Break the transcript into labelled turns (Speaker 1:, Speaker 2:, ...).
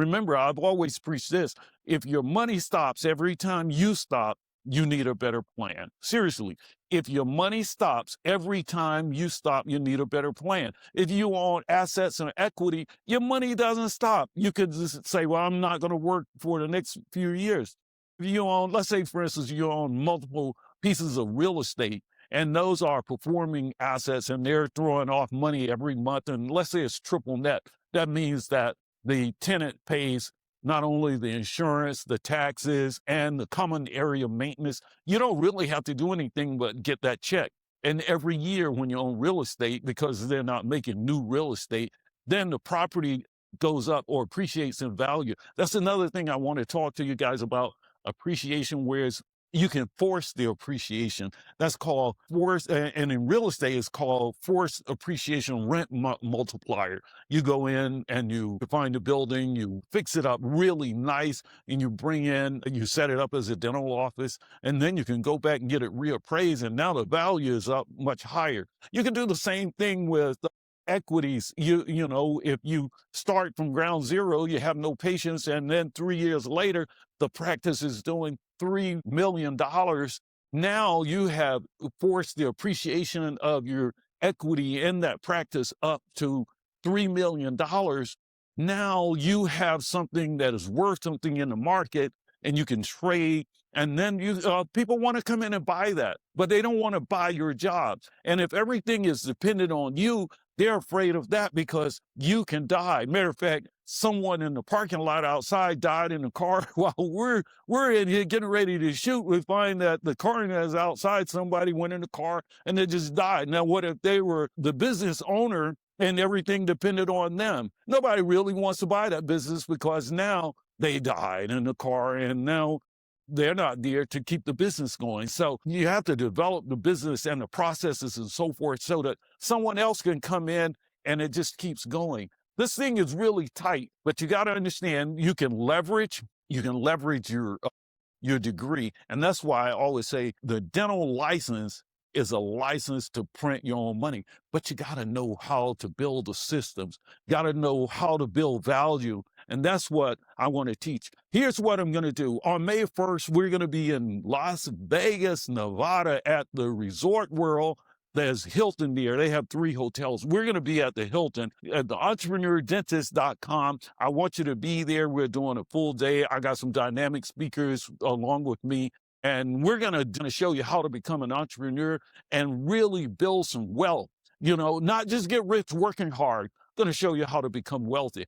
Speaker 1: remember, I've always preached this. If your money stops every time you stop, you need a better plan. Seriously, if your money stops every time you stop, you need a better plan. If you own assets and equity, your money doesn't stop. You could just say, well, I'm not going to work for the next few years. If you own, let's say, for instance, you own multiple pieces of real estate, and those are performing assets and they're throwing off money every month. And let's say it's triple net. That means that the tenant pays not only the insurance, the taxes, and the common area maintenance. You don't really have to do anything but get that check. And every year when you own real estate, because they're not making new real estate, then the property goes up or appreciates in value. That's another thing I want to talk to you guys about, appreciation, whereas you can force the appreciation. That's called force, and in real estate, it's called forced appreciation rent multiplier. You go in and you find a building, you fix it up really nice, and you bring in, you set it up as a dental office, and then you can go back and get it reappraised, and now the value is up much higher. You can do the same thing with equities. You know, if you start from ground zero, you have no patience, and then 3 years later, the practice is doing $3 million. Now you have forced the appreciation of your equity in that practice up to $3 million. Now you have something that is worth something in the market, and you can trade. And then people want to come in and buy that, but they don't want to buy your jobs. And if everything is dependent on you, they're afraid of that because you can die. Matter of fact, someone in the parking lot outside died in the car while we're in here getting ready to shoot. We find that the coroner is outside. Somebody went in the car and they just died. Now, what if they were the business owner and everything depended on them? Nobody really wants to buy that business because now they died in the car and now they're not there to keep the business going. So you have to develop the business and the processes and so forth so that someone else can come in and it just keeps going. This thing is really tight, but you got to understand you can leverage your degree. And that's why I always say the dental license is a license to print your own money, but you got to know how to build the systems, got to know how to build value. And that's what I want to teach. Here's what I'm going to do. On May 1st, we're going to be in Las Vegas, Nevada at the Resort World. There's Hilton there. They have 3 hotels. We're going to be at the Hilton at the entrepreneurdentist.com. I want you to be there. We're doing a full day. I got some dynamic speakers along with me. And we're going to show you how to become an entrepreneur and really build some wealth. You know, not just get rich working hard. I'm going to show you how to become wealthy.